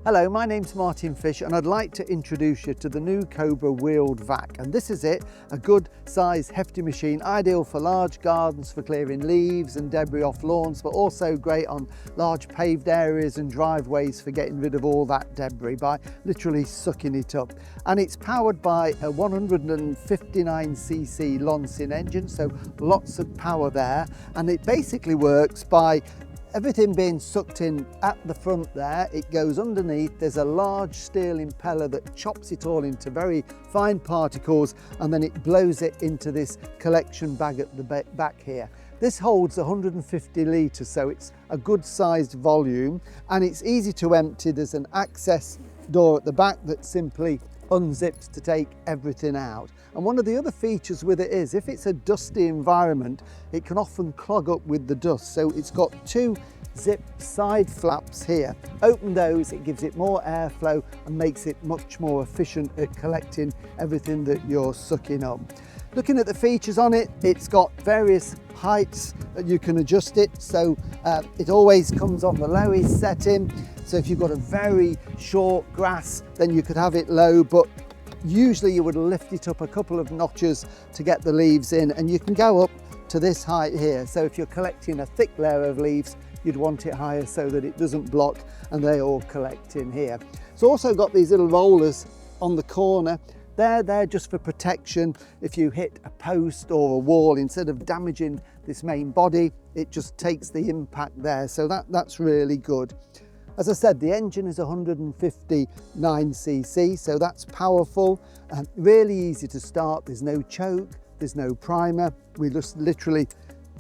Hello, my name's Martin Fish and I'd like to introduce you to the new Cobra wheeled vac. And this is it, a good size hefty machine, ideal for large gardens for clearing leaves and debris off lawns, but also great on large paved areas and driveways for getting rid of all that debris by literally sucking it up. And it's powered by a 159cc Lonsin engine, so lots of power there. And it basically works by everything being sucked in at the front there. It goes underneath. There's a large steel impeller that chops it all into very fine particles, and then it blows it into this collection bag at the back here. This holds 150 litres, so it's a good sized volume, and it's easy to empty. There's an access door at the back that simply unzips to take everything out. And one of the other features with it is, if it's a dusty environment, it can often clog up with the dust. So it's got two zip side flaps here. Open those, it gives it more airflow and makes it much more efficient at collecting everything that you're sucking up. Looking at the features on it, it's got various heights that you can adjust it. So it always comes on the lowest setting. So if you've got a very short grass, then you could have it low, but usually you would lift it up a couple of notches to get the leaves in, and you can go up to this height here. So if you're collecting a thick layer of leaves, you'd want it higher so that it doesn't block and they all collect in here. It's also got these little rollers on the corner. They're there just for protection. If you hit a post or a wall, instead of damaging this main body, it just takes the impact there. So that's really good. As I said, the engine is 159cc, so that's powerful and really easy to start. There's no choke, there's no primer. We just literally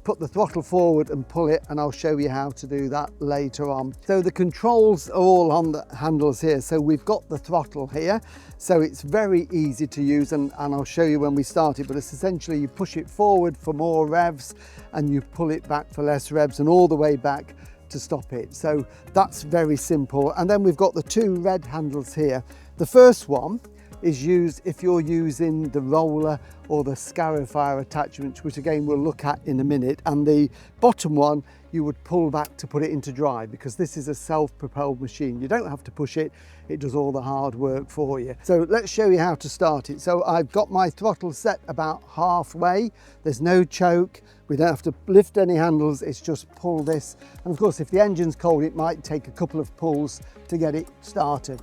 put the throttle forward and pull it, and I'll show you how to do that later on. So the controls are all on the handles here. So we've got the throttle here, so it's very easy to use, and I'll show you when we start it, but it's essentially you push it forward for more revs and you pull it back for less revs, and all the way back to stop it. So that's very simple. And then we've got the two red handles here. The first one is used if you're using the roller or the scarifier attachment, which again we'll look at in a minute. And the bottom one you would pull back to put it into drive, because this is a self-propelled machine. You don't have to push it, it does all the hard work for you. So let's show you how to start it. So I've got my throttle set about halfway. There's no choke. We don't have to lift any handles, it's just pull this. And of course, if the engine's cold, it might take a couple of pulls to get it started.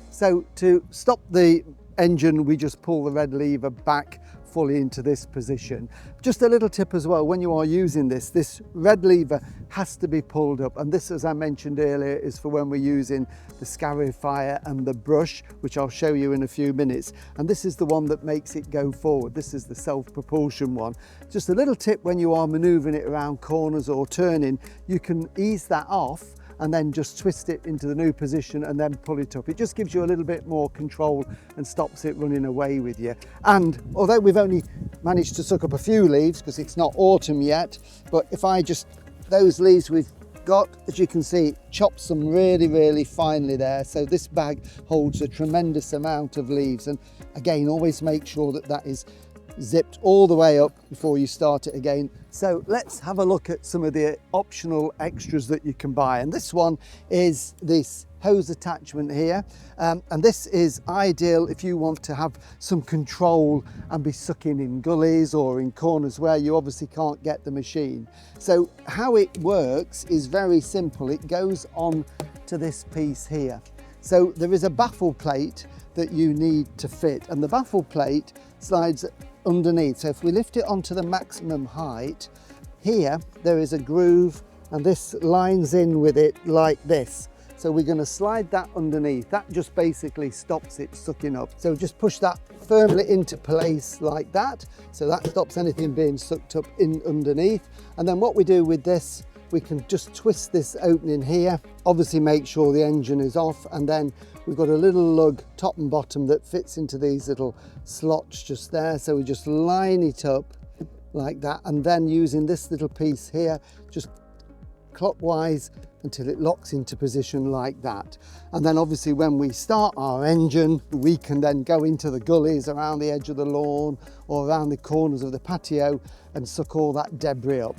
So to stop the engine, we just pull the red lever back fully into this position. Just a little tip as well, when you are using this red lever has to be pulled up. And this, as I mentioned earlier, is for when we're using the scarifier and the brush, which I'll show you in a few minutes. And this is the one that makes it go forward. This is the self-propulsion one. Just a little tip, when you are maneuvering it around corners or turning, you can ease that off and then just twist it into the new position and then pull it up. It just gives you a little bit more control and stops it running away with you. And although we've only managed to suck up a few leaves because it's not autumn yet, but if I just, those leaves we've got, as you can see, it chops them really, really finely there. So this bag holds a tremendous amount of leaves. And again, always make sure that that is zipped all the way up before you start it again. So let's have a look at some of the optional extras that you can buy. And this one is this hose attachment here. And this is ideal if you want to have some control and be sucking in gullies or in corners where you obviously can't get the machine. So how it works is very simple. It goes on to this piece here. So there is a baffle plate that you need to fit, and the baffle plate slides underneath. So if we lift it onto the maximum height, here there is a groove, and this lines in with it like this. So we're going to slide that underneath. That just basically stops it sucking up. So just push that firmly into place like that. So that stops anything being sucked up in underneath. And then what we do with this we can just twist this opening here, obviously make sure the engine is off, and then we've got a little lug top and bottom that fits into these little slots just there. So we just line it up like that, and then using this little piece here, just clockwise until it locks into position like that. And then obviously when we start our engine, we can then go into the gullies around the edge of the lawn or around the corners of the patio and suck all that debris up.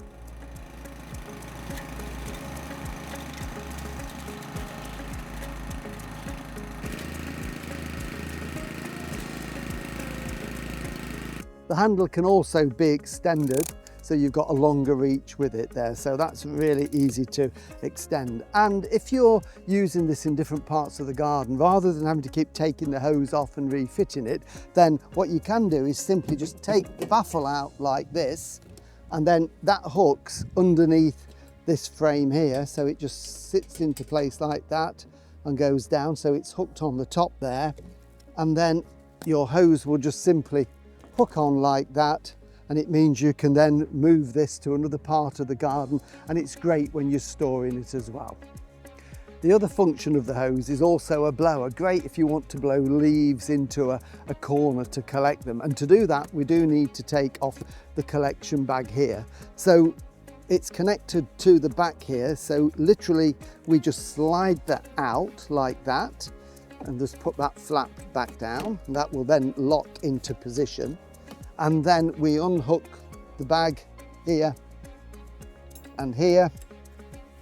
The handle can also be extended, so you've got a longer reach with it there, so that's really easy to extend. And if you're using this in different parts of the garden, rather than having to keep taking the hose off and refitting it, then what you can do is simply just take the baffle out like this, and then that hooks underneath this frame here, so it just sits into place like that and goes down, so it's hooked on the top there, and then your hose will just simply hook on like that, and it means you can then move this to another part of the garden, and it's great when you're storing it as well. The other function of the hose is also a blower, great if you want to blow leaves into a corner to collect them, and to do that we do need to take off the collection bag here. So it's connected to the back here, so literally we just slide that out like that and just put that flap back down, and that will then lock into position. And then we unhook the bag here and here,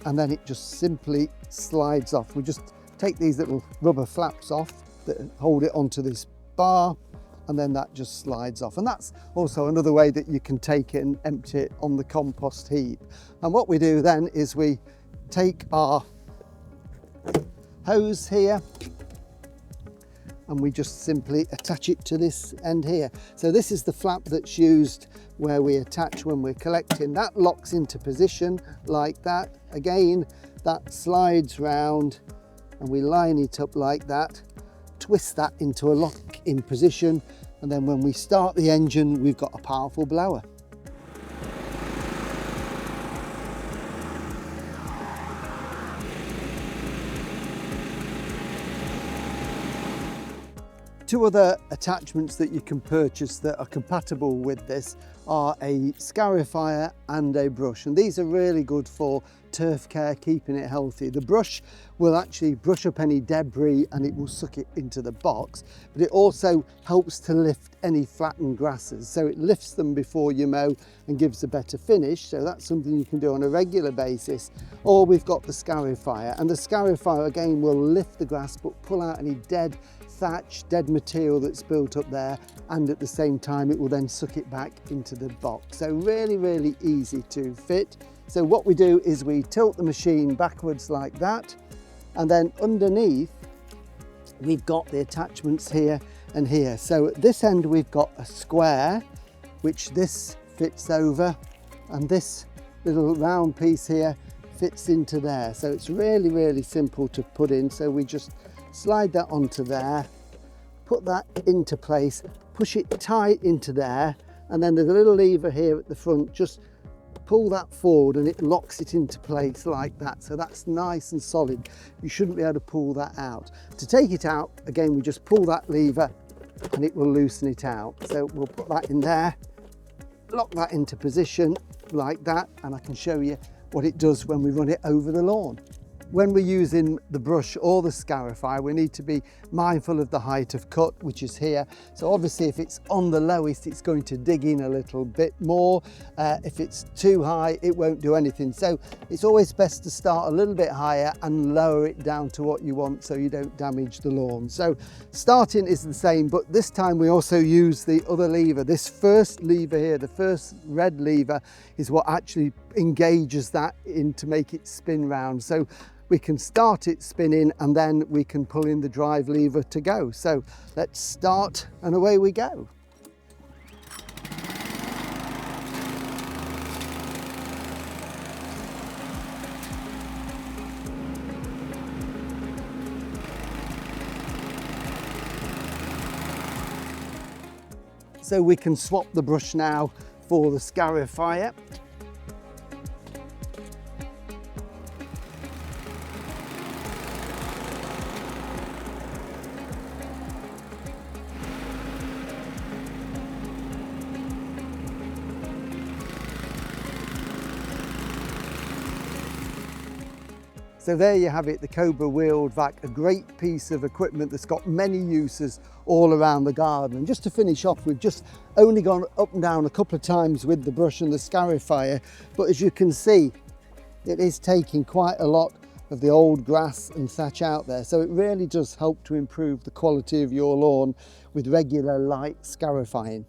and then it just simply slides off. We just take these little rubber flaps off that hold it onto this bar, and then that just slides off. And that's also another way that you can take it and empty it on the compost heap. And what we do then is we take our hose here, and we just simply attach it to this end here. So this is the flap that's used where we attach when we're collecting. That locks into position like that. Again, that slides round and we line it up like that, twist that into a lock in position, and then when we start the engine, we've got a powerful blower. Two other attachments that you can purchase that are compatible with this are a scarifier and a brush, and these are really good for turf care, keeping it healthy. The brush will actually brush up any debris and it will suck it into the box, but it also helps to lift any flattened grasses, so it lifts them before you mow and gives a better finish. So that's something you can do on a regular basis. Or we've got the scarifier, and the scarifier again will lift the grass but pull out any dead thatch, dead material that's built up there, and at the same time it will then suck it back into the box. So really easy to fit. So what we do is we tilt the machine backwards like that, and then underneath we've got the attachments here and here. So at this end we've got a square which this fits over, and this little round piece here fits into there. So it's really simple to put in. So we just slide that onto there, put that into place, push it tight into there, and then there's a little lever here at the front, just pull that forward and it locks it into place like that. So that's nice and solid. You shouldn't be able to pull that out. To take it out, again, we just pull that lever and it will loosen it out. So we'll put that in there, lock that into position like that, and I can show you what it does when we run it over the lawn. When we're using the brush or the scarifier, we need to be mindful of the height of cut, which is here. So obviously if it's on the lowest, it's going to dig in a little bit more. If it's too high, it won't do anything. So it's always best to start a little bit higher and lower it down to what you want so you don't damage the lawn. So starting is the same, but this time we also use the other lever. This first lever here, the first red lever, is what actually engages that in to make it spin round. So we can start it spinning and then we can pull in the drive lever to go. So let's start and away we go. So we can swap the brush now for the scarifier. So there you have it, the Cobra wheeled vac, a great piece of equipment that's got many uses all around the garden. And just to finish off, we've just only gone up and down a couple of times with the brush and the scarifier, but as you can see, it is taking quite a lot of the old grass and thatch out there. So it really does help to improve the quality of your lawn with regular light scarifying.